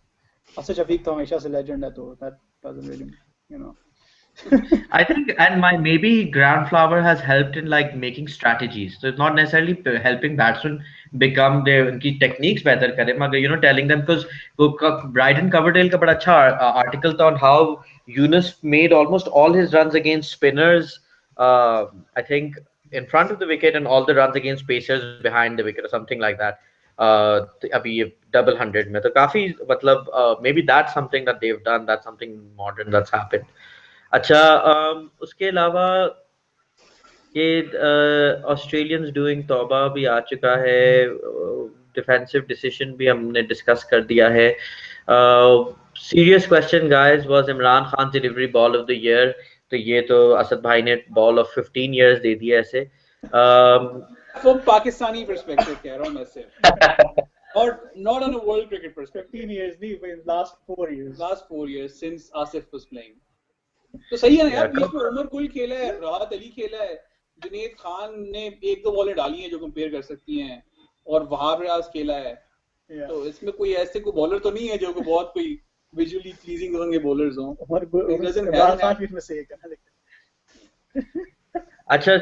असद शफीक तो हमेशा से लेजेंड है, तो that doesn't really,
I think, and my maybe ground flower has helped in like making strategies. So it's not necessarily helping batsmen become their उनकी techniques better करें, मगर telling them because Bryden Coverdale का बड़ा अच्छा article था on how Yunus made almost all his runs against spinners. I think in front of the wicket and all the runs against pacers behind the wicket or something like that. अभी ये double hundred में तो काफी मतलब maybe that's something that they've done. That's something modern that's happened. अच्छा उसके अलावा ये ऑस्ट्रेलियंस डूइंग तौबा भी आ चुका है डिफेंसिव डिसीजन भी हमने डिस्कस कर दिया है serious question guys was Imran Khan delivery ball of the year तो ये तो असद भाई ने बॉल ऑफ 15 इयर्स दे दिया ऐसे
From Pakistani perspective, कह रहा हूँ मैं सिर्फ. Or not on a world cricket perspective.
15 years, नहीं, last 4 years.
Last 4 years since Asif was playing. तो सही है ना यार, बीच में उमर गुल खेला है, राहत अली खेला है, जुनेद खान ने एक दो बॉलें डाली हैं जो कंपेयर कर सकती हैं, और वहाब रियाज खेला है. तो इसमें कोई ऐसे कोई बॉलर तो नहीं है जो बहुत कोई विजुअली प्लीजिंग होंगे बॉलर्स हों.
अच्छा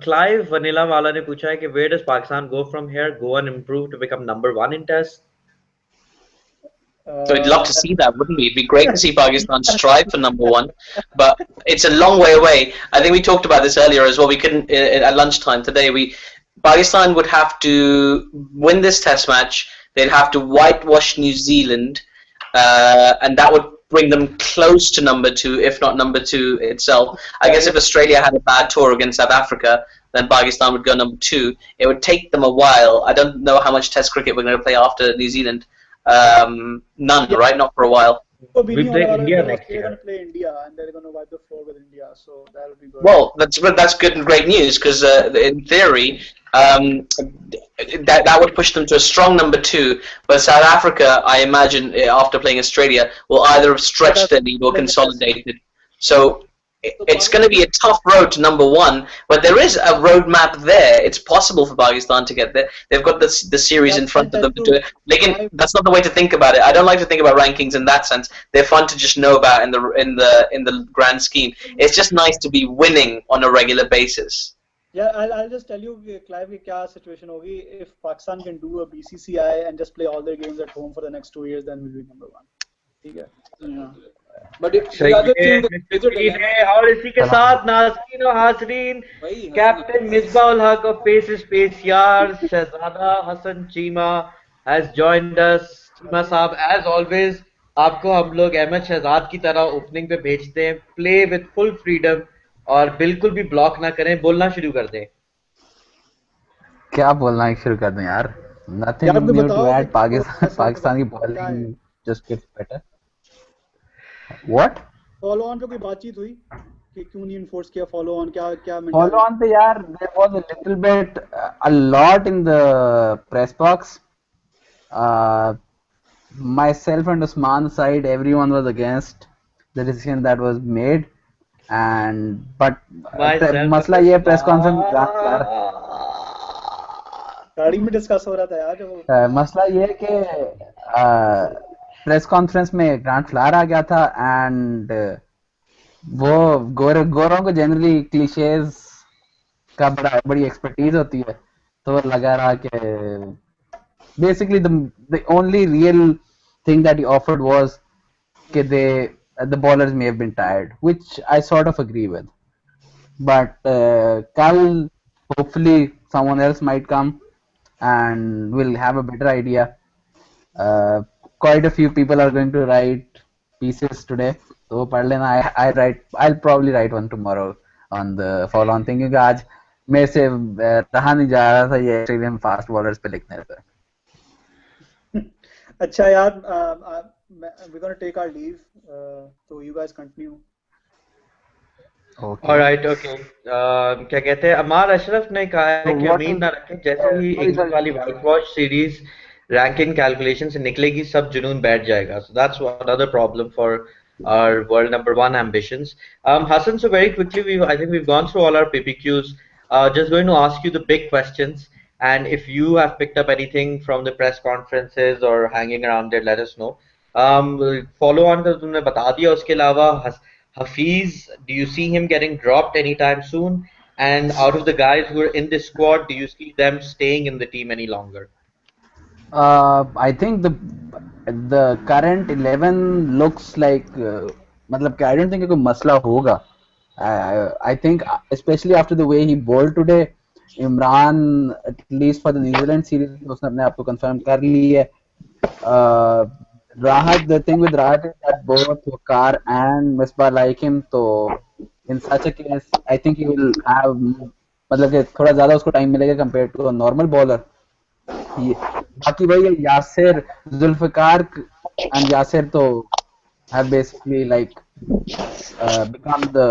क्लाइव वनीला वाला ने पूछा है कि where does Pakistan go from here, go and improve to become number 1 in test?
So we'd love to see that, wouldn't we? It'd be great to see Pakistan strive for number 1, but it's a long way away. I think we talked about this earlier as well. We couldn't at lunchtime today. Pakistan would have to win this test match. They'd have to whitewash New Zealand, and that would bring them close to number 2, if not number 2 itself. I guess if Australia had a bad tour against South Africa, then Pakistan would go number 2. It would take them a while. I don't know how much test cricket we're going to play after New Zealand. None, right? Not for a while.
We play India next year.
They're going to play India, and they're going to wipe the floor with India, so that'll be good.
Well, that's good and great news, because in theory, that would push them to a strong number 2. But South Africa, I imagine, after playing Australia, will either have stretched their lead or consolidated. So it's going to be a tough road to number 1, but there is a roadmap there. It's possible for Pakistan to get there. They've got the series in front of them to do it. Again, that's not the way to think about it. I don't like to think about rankings in that sense. They're fun to just know about in the grand scheme. It's just nice to be winning on a regular basis.
Yeah, I'll just tell you, Clive, क्या situation होगी if Pakistan can do a BCCI and just play all their games at home for the next 2 years, then we'll be number 1. ठीक है.
But if the other thing,
और इसी के साथ नाज़रीन और हाज़रीन captain Misbah ul Haq of pace space यार शहजादा Hasan Cheema has joined us. Cheema साहब, as always आपको हम लोग अहमद शहजाद की तरह ओपनिंग पे भेजते हैं. प्ले विद फुल फ्रीडम और बिल्कुल भी ब्लॉक ना करें, बोलना शुरू कर दें.
क्या बोलना शुरू कर दें यार? Nothing new to add. Pakistan की bowling just gets better. What?
Follow on पे कोई बातचीत हुई कि क्यों नहीं enforce किया follow on, क्या
follow on पे यार there was a little bit a lot in the press box. Myself and Usman's side, everyone was against the decision that was made, and but मसला ये press conference
गाड़ी में discuss हो रहा था यार.
मसला ये है कि प्रेस कॉन्फ्रेंस में ग्रांट फ्लावर आ गया था एंड वो गोरों को जनरली क्लीशेज का बड़ी एक्सपर्टीज होती है, तो लगा रहा कि basically the only real thing that he offered was कि the bowlers may have been tired, which I sort of agree with, but kal hopefully someone else might come and we'll have a better idea. Quite a few people are going to write pieces today, so पढ़ लेना. I'll probably write one tomorrow on the follow on thing, क्योंकि आज मेरे से रहा नहीं जा रहा था ये ऑस्ट्रेलियन फास्ट बॉलर्स पे लिखने पे.
अच्छा यार, we're going to take our leave, so you guys continue.
Okay.
Alright, okay. क्या कहते हैं, अमार अशरफ ने कहा है कि उम्मीद ना रखें, जैसे ही इंग्लैंड वाली white wash series ranking calculation से निकलेगी सब जुनून बैठ जाएगा. So that's another problem for our world number 1 ambitions. Hassan, so very quickly, I think we've gone through all our PPQs. Just going to ask you the big questions, and if you have picked up anything from the press conferences or hanging around there, let us know. Follow on का तुमने बता दिया, उसके अलावा Hafiz, do you see him getting dropped anytime soon? And out of the guys who are in this squad, do you see them staying in the team any longer?
I think the current 11 looks like मतलब कि I don't think कोई मसला होगा. I think especially after the way he bowled today, Imran at least for the New Zealand series उसने अपने आप को confirm कर ली है. Rahat, the thing with Rahat is that both Waqar and Misbah like him, so in such a case I think he will have मतलब कि थोड़ा ज़्यादा उसको time मिलेगा compared to a normal bowler. बाकी वही है, यासिर, जुल्फकार and Yasir तो have basically like become the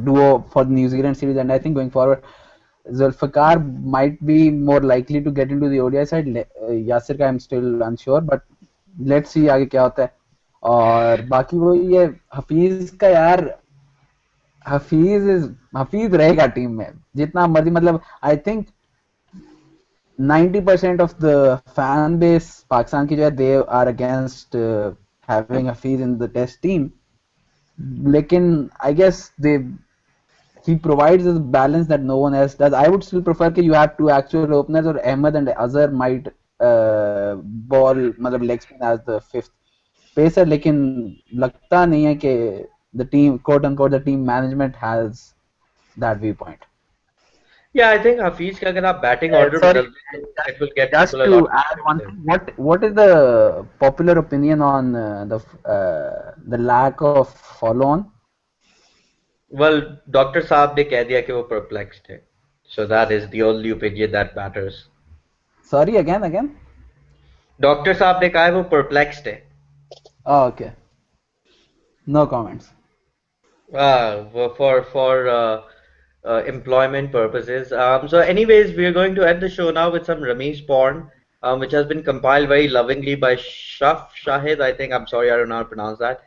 duo for the New Zealand series, and I think going forward Zulfikar might be more likely to get into the ODI side. Yasir का I'm still unsure, but let's see आगे क्या होता है. और बाकी वही है, हफीज का यार, हफीज रहेगा टीम में जितना मर्जी, मतलब I think 90% of the fan base Pakistan की जो है they are against having Hafiz in the test team, लेकिन I guess he provides a balance that no one else does. I would still prefer that you have two actual openers, or Ahmed and Azhar might ball मतलब leg spin as the fifth pacer, लेकिन लगता नहीं है कि the team, quote unquote, the team management has that viewpoint.
Yeah, I think Hafiz का अगर आप batting order
Sorry,
बदल दें, it will get
just
people a
to
lot
add one
interested.
thing, what is the popular opinion on the lack of follow on?
Well, Dr. साहब ने कह दिया कि वो perplexed है. So that is the only opinion that matters.
Sorry, again.
Dr. साहब ने कहा है वो perplexed है.
Oh, okay. No comments.
For employment purposes. So anyways, we are going to end the show now with some Ramesh porn, which has been compiled very lovingly by Shahid. I think, I'm sorry, I don't know how to pronounce that.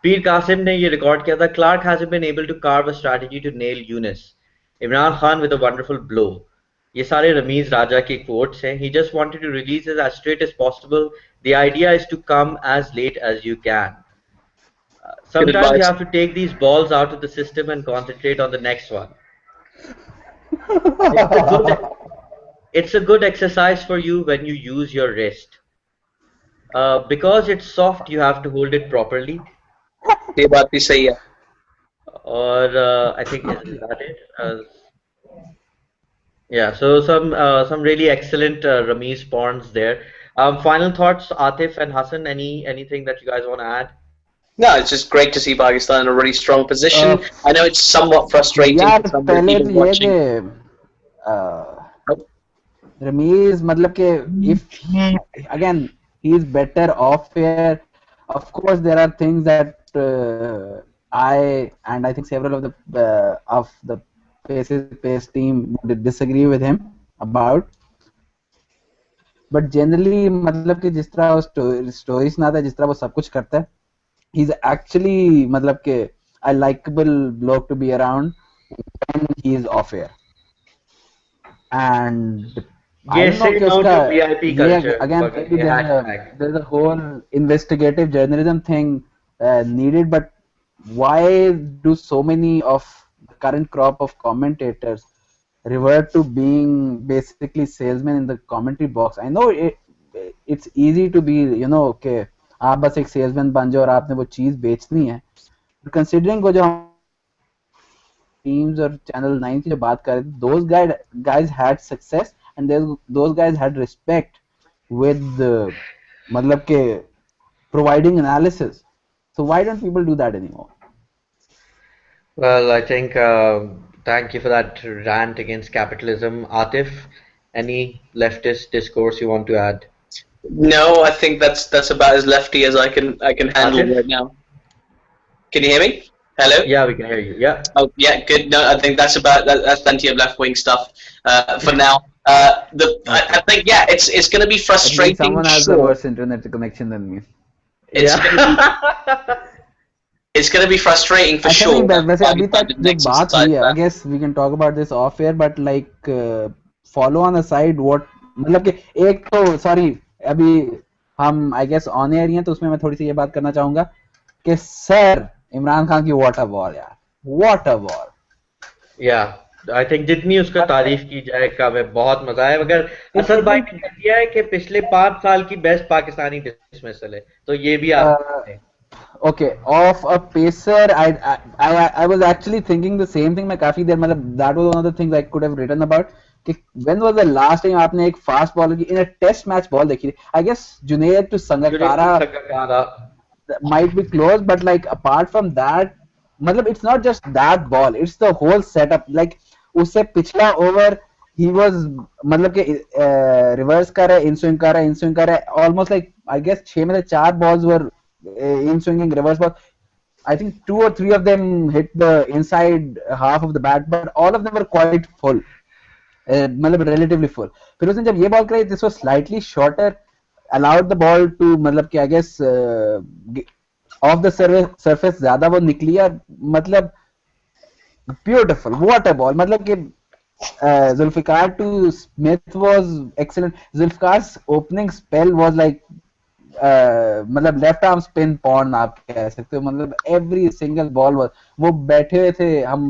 Peer Qasim ने ये record किया था. Clark hasn't been able to carve a strategy to nail Yunus. Imran Khan with a wonderful blow. ये सारे रमीज राजा के quotes हैं. He just wanted to release it as straight as possible. The idea is to come as late as you can. Sometimes you have to take these balls out of the system and concentrate on the next one. It's a good exercise for you when you use your wrist. Because it's soft, you have to hold it properly.
ये बात भी सही है.
Or I think is that it? Yeah. So some really excellent Ramesh Ponds there. Final thoughts, Atif and Hassan. Anything that you guys want to add?
No, it's just great to see Pakistan in a really strong position. I know it's somewhat frustrating
यार
for some
पहले
people
तो ये
watching.
कि रमीज मतलब कि if again he is better off here, of course there are things that I think several of the pace team would disagree with him about, but generally मतलब कि जिस तरह वो स्टोरी सुनाता है, जिस तरह वो सब कुछ करता है, he's actually मतलब कि a likable bloke to be around when he is off air. And I don't know
say
कि
no
उसका
to PiPy
ये
culture.
again maybe there's a whole investigative journalism thing needed, but why do so many of the current crop of commentators revert to being basically salesmen in the commentary box? I know it's easy to be, you know, okay, आप बस एक salesman बन जाओ और आपने वो चीज बेचनी है, considering वो जो teams और channel 9 की जो बात कर रहे थे, those guys had success and those guys had respect with मतलब के providing analysis. So why don't people do that anymore?
Well, I think thank you for that rant against capitalism, Atif. Any leftist discourse you want to add?
No, I think that's about as lefty as I can handle
Atif?
right now. Can you hear me? Hello?
Yeah, we can hear you. Yeah.
Oh, yeah, good. No, I think that's plenty of left wing stuff for now. I think yeah, it's going to be frustrating.
Someone has the worse internet connection than me.
It's going to be frustrating for sure.
वैसे अभी तक जो बात हुई है, I guess we can talk about this off air, but like follow on aside, what मतलब कि एक तो sorry अभी हम आई गेस ऑन एयर ही हैं, तो उसमें मैं थोड़ी सी ये बात करना चाहूंगा कि सर इमरान खान की वाटर बॉल यार, वाटर बॉल।
या आई थिंक जितनी उसका तारीफ की जाए कम है, बहुत मजा आया। मगर असद भाई ने कह दिया है कि पिछले 5 साल की बेस्ट पाकिस्तानी डिसमिसल है, तो ये भी आप सकते हैं।
Okay, of a pacer, I was actually thinking the same thing. मैं काफी देर मतलब that was one of the things I could have written about. कि when was the last time आपने एक फास्ट बॉलर की in a test match ball देखी थी? I guess Junaid to Sangakkara might be close, but like apart from that, मतलब it's not just that ball, it's the whole setup. Like उससे पिछला over he was मतलब कि reverse कर रहा है, इन स्विंग कर रहा है, इन स्विंग कर रहा है, ऑलमोस्ट लाइक आई गेस 6 में से 4 balls were in swinging reverse ball. I think 2 or 3 of them hit the inside half of the bat, but all of them were quite full. मतलब relatively full. फिर उसने जब ये ball कराई, this was slightly shorter, allowed the ball to मतलब कि I guess off the surface ज्यादा वो निकली है, मतलब beautiful water ball. मतलब कि Zulfikar to Smith was excellent. Zulfikar's opening spell was like मतलब लेफ्ट आर्म स्पिन पॉन आप कह सकते हो, मतलब एवरी सिंगल बॉल वो बैठे हुए थे हम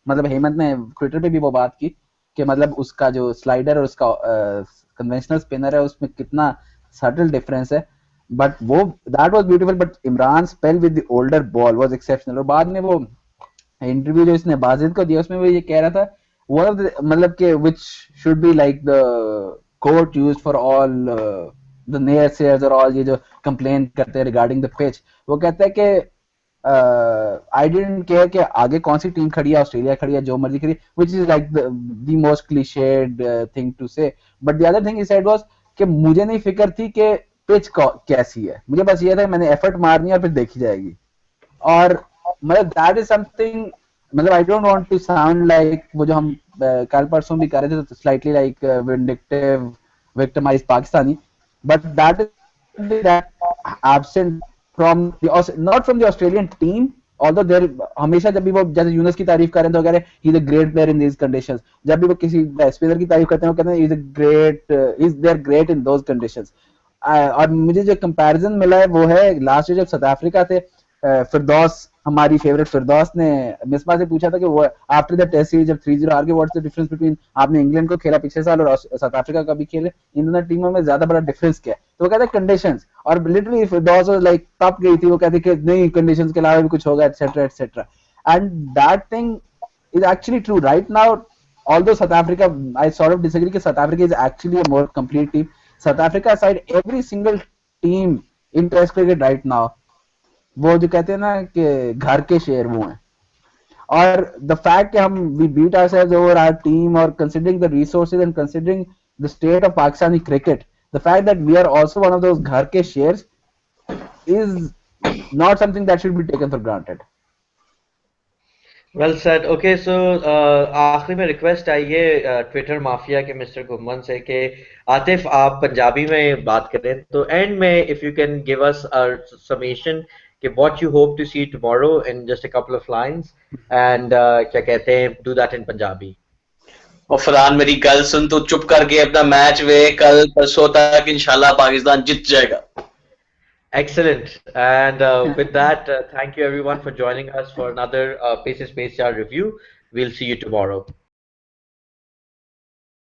मतलब हेमंत ने ट्विटर पे भी वो बात की कि मतलब उसका जो स्लाइडर और उसका कन्वेंशनल स्पिनर है उसमें कितना सटल डिफरेंस है, बट वो that was beautiful. But Imran spell with the older ball was exceptional. और बाद में वो इंटरव्यू जो इसने बाजिद को दिया उसमें वो ये कह रहा था वन ऑफ द मतलब के which should be like the quote used for all the naysayers और ऑल ये जो कंप्लेन करते हैं रिगार्डिंग द पिच, वो कहता है कि आई डिडंट केयर कि आगे कौन सी टीम खड़ी है, ऑस्ट्रेलिया खड़ी है, जो मर्जी खड़ी है, which is like the most cliched thing to say, but the other thing he said was कि मुझे नहीं फिक्र थी कि पिच कैसी है, मुझे बस ये था मैंने एफर्ट मारनी है और फिर देखी जाएगी। और मतलब दैट इज समथिंग, मतलब I don't want to sound like वो जो हम कल परसों भी कर रहे थे तो slightly like vindictive victimise Pakistani, but that is that absent from the not from the Australian team, although there हमेशा जब भी वो जैसे यूनुस की तारीफ करें तो कह रहे he is a great player in these conditions, जब भी वो किसी स्पिनर की तारीफ करते हैं वो कहते हैं he is a great they are great in those conditions। और मुझे जो कंपैरिजन मिला है वो है लास्ट ईयर जब साउथ अफ्रीका थे, फिरदौस हमारी फेवरेट फिरदौस ने मिसबा से पूछा था कि वो आफ्टर द टेस्ट सीरीज जब 3-0 हार गए व्हाट्स द डिफरेंस बिटवीन आपने इंग्लैंड को खेला पिछले साल और साउथ अफ्रीका का भी खेले, इन दोनों टीमों में ज्यादा बड़ा डिफरेंस क्या है, तो वो कहते हैं कंडीशंस। और लिटरली फिरदौस वाज लाइक तप गई थी, वो कहती कि नहीं कंडीशंस के अलावा भी कुछ होगा etcetera etcetera, and that thing is actually true right now. although South Africa, I sort of disagree कि South Africa is actually a more complete team. South Africa aside, every single team in Test cricket right now, वो जो कहते हैं ना कि घर के शेर वो हैं। और द फैक्ट कि हम we beat ourselves over our team और considering the resources and considering the state of Pakistani cricket, the fact that we are also one of those घर के शेर्स is not something that should be taken for granted.
Well said. Okay, so आखिरी में request आई है Twitter mafia के mister Gumman से कि आतिफ आप पंजाबी में बात करें, तो एंड में if you can give us a summation कि what you hope to see tomorrow in just a couple of lines, and क्या कहते हैं, डू दैट इन पंजाबी।
और फरहान मेरी गल सुन, तू चुप करके अपना मैच वे, कल परसों तक इंशाल्लाह पाकिस्तान जीत जाएगा।
Excellent. And with that, thank you everyone for joining us for another Paces Space Yard review. We'll see you tomorrow.